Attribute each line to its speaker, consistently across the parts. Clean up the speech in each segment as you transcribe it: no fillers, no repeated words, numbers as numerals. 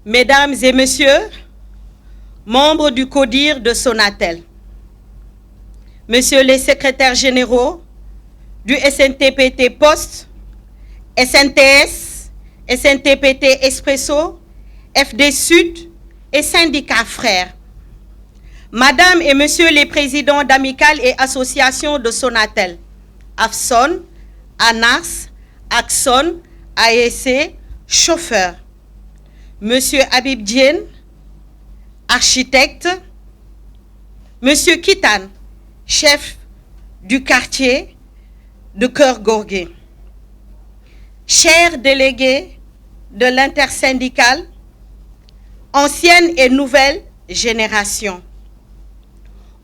Speaker 1: Mesdames et Messieurs, membres du CODIR de Sonatel, Messieurs les secrétaires généraux du SNTPT Poste, SNTS, SNTPT Expresso, FD Sud et syndicats frères, Madame et Messieurs les présidents d'amicales et associations de Sonatel, AFSON, ANARS, AXON, AEC, chauffeurs, Monsieur Habib Diène, architecte, Monsieur Kitane, chef du quartier de Keur Gorgui, chers délégués de l'intersyndicale, ancienne et nouvelle génération,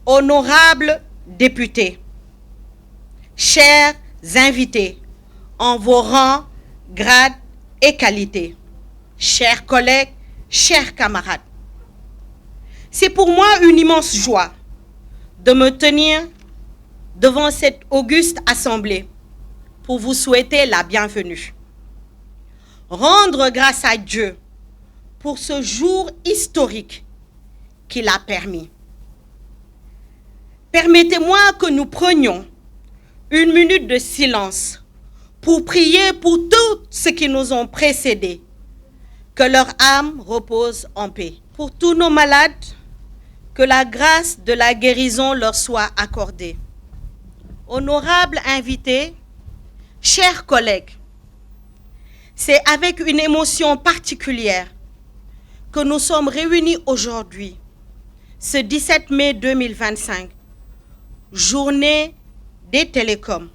Speaker 1: honorables députés, chers invités en vos rangs, grades et qualités, chers collègues, chers camarades. C'est pour moi une immense joie de me tenir devant cette auguste assemblée pour vous souhaiter la bienvenue. Rendre grâce à Dieu pour ce jour historique qu'il a permis. Permettez-moi que nous prenions une minute de silence pour prier pour tous ceux qui nous ont précédés. Que leur âme repose en paix. Pour tous nos malades, que la grâce de la guérison leur soit accordée. Honorables invités, chers collègues, c'est avec une émotion particulière que nous sommes réunis aujourd'hui, ce 17 mai 2025, journée des télécoms,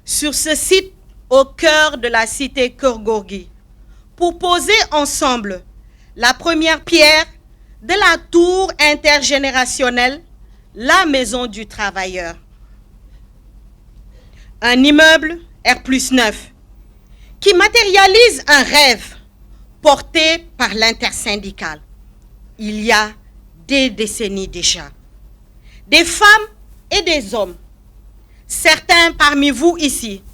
Speaker 1: sur ce site au cœur de la cité Keur Gorgui, pour poser ensemble la première pierre de la tour intergénérationnelle, la Maison du Travailleur. Un immeuble R+9 qui matérialise un rêve porté par l'intersyndicale il y a des décennies déjà. Des femmes et des hommes, certains parmi vous ici,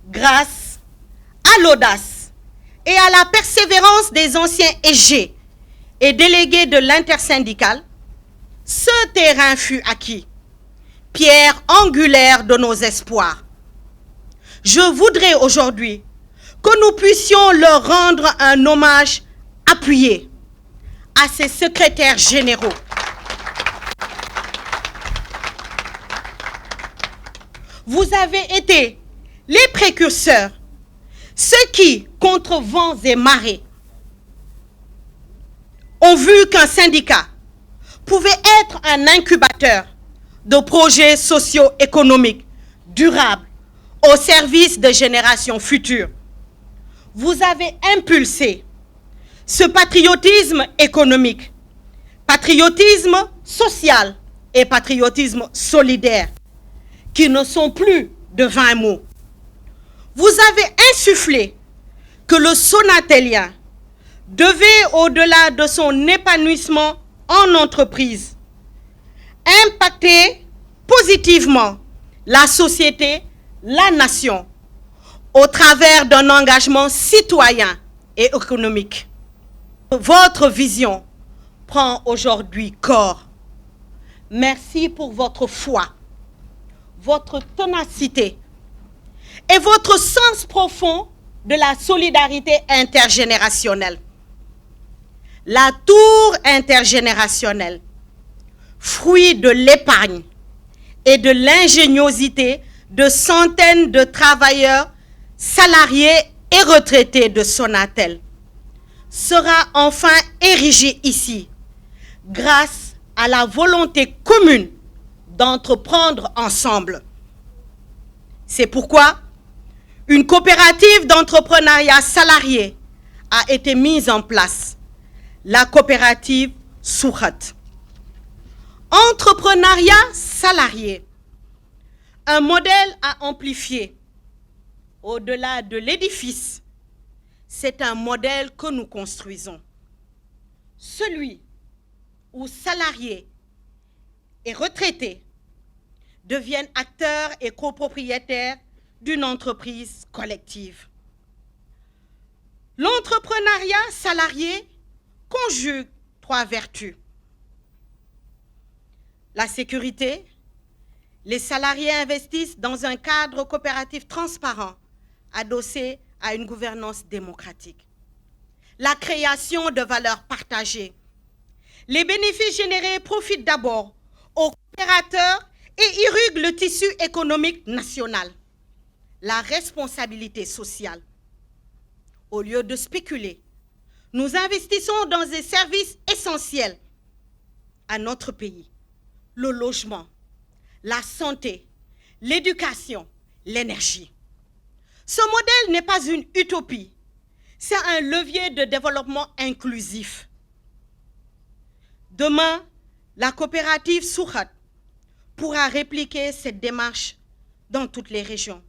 Speaker 1: grâce à l'audace et à la persévérance des anciens EG et délégués de l'intersyndicale, ce terrain fut acquis, pierre angulaire de nos espoirs. Je voudrais aujourd'hui que nous puissions leur rendre un hommage appuyé à ces secrétaires généraux. Vous avez été les précurseurs, ceux qui, contre vents et marées, ont vu qu'un syndicat pouvait être un incubateur de projets socio-économiques durables au service de générations futures. Vous avez impulsé ce patriotisme économique, patriotisme social et patriotisme solidaire, qui ne sont plus de vains mots. Vous avez insufflé que le sonatelien devait, au-delà de son épanouissement en entreprise, impacter positivement la société, la nation, au travers d'un engagement citoyen et économique. Votre vision prend aujourd'hui corps. Merci pour votre foi, votre ténacité et votre sens profond de la solidarité intergénérationnelle. La tour intergénérationnelle, fruit de l'épargne et de l'ingéniosité de centaines de travailleurs, salariés et retraités de Sonatel, sera enfin érigée ici, grâce à la volonté commune d'entreprendre ensemble. C'est pourquoi une coopérative d'entrepreneuriat salarié a été mise en place, la coopérative Soukhat. Entrepreneuriat salarié, un modèle à amplifier. Au-delà de l'édifice, c'est un modèle que nous construisons. Celui où salariés et retraités deviennent acteurs et copropriétaires d'une entreprise collective. L'entrepreneuriat salarié conjugue 3 vertus. La sécurité, les salariés investissent dans un cadre coopératif transparent, adossé à une gouvernance démocratique. La création de valeurs partagées. Les bénéfices générés profitent d'abord aux coopérateurs et irriguent le tissu économique national. La responsabilité sociale. Au lieu de spéculer, nous investissons dans des services essentiels à notre pays. Le logement, la santé, l'éducation, l'énergie. Ce modèle n'est pas une utopie, c'est un levier de développement inclusif. Demain, la coopérative Soukhat pourra répliquer cette démarche dans toutes les régions.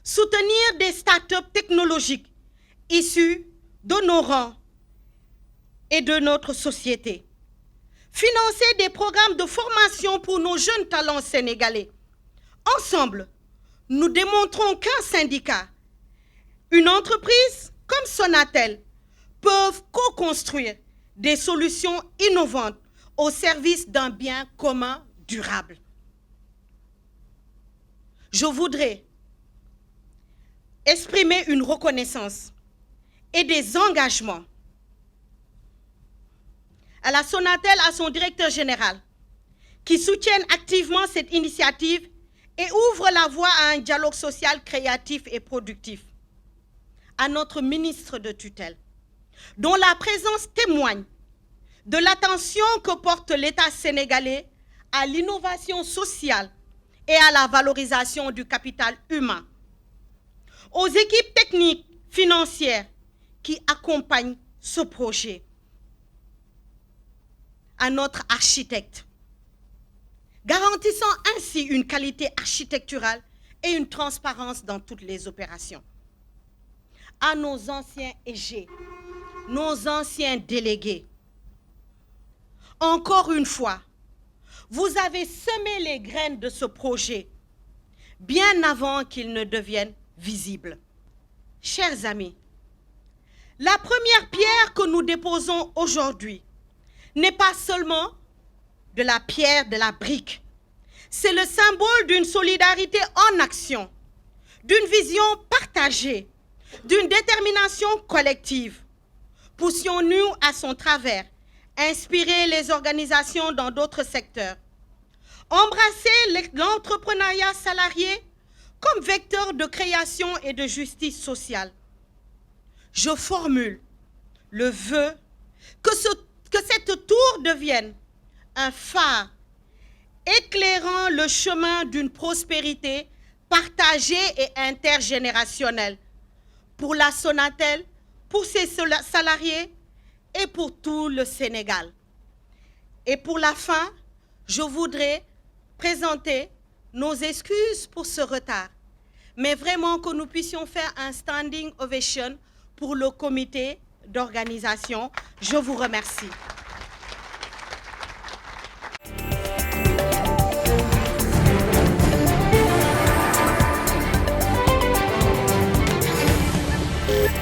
Speaker 1: Soutenir des start-up technologiques issus de nos rangs et de notre société. Financer des programmes de formation pour nos jeunes talents sénégalais. Ensemble, nous démontrons qu'un syndicat, une entreprise comme Sonatel peuvent co-construire des solutions innovantes au service d'un bien commun durable. Je voudrais exprimer une reconnaissance et des engagements à la Sonatel, à son directeur général, qui soutiennent activement cette initiative et ouvrent la voie à un dialogue social créatif et productif. À notre ministre de tutelle, dont la présence témoigne de l'attention que porte l'État sénégalais à l'innovation sociale et à la valorisation du capital humain. Aux équipes techniques, financières qui accompagnent ce projet. À notre architecte, garantissant ainsi une qualité architecturale et une transparence dans toutes les opérations. À nos anciens EG, nos anciens délégués, encore une fois, vous avez semé les graines de ce projet bien avant qu'il ne devienne visible. Chers amis, la première pierre que nous déposons aujourd'hui n'est pas seulement de la pierre, de la brique. C'est le symbole d'une solidarité en action, d'une vision partagée, d'une détermination collective. Poussions-nous à son travers, inspirer les organisations dans d'autres secteurs, embrasser l'entrepreneuriat salarié comme vecteur de création et de justice sociale. Je formule le vœu que cette tour devienne un phare éclairant le chemin d'une prospérité partagée et intergénérationnelle pour la Sonatel, pour ses salariés et pour tout le Sénégal. Et pour la fin, je voudrais présenter nos excuses pour ce retard, mais vraiment que nous puissions faire un standing ovation pour le comité d'organisation. Je vous remercie.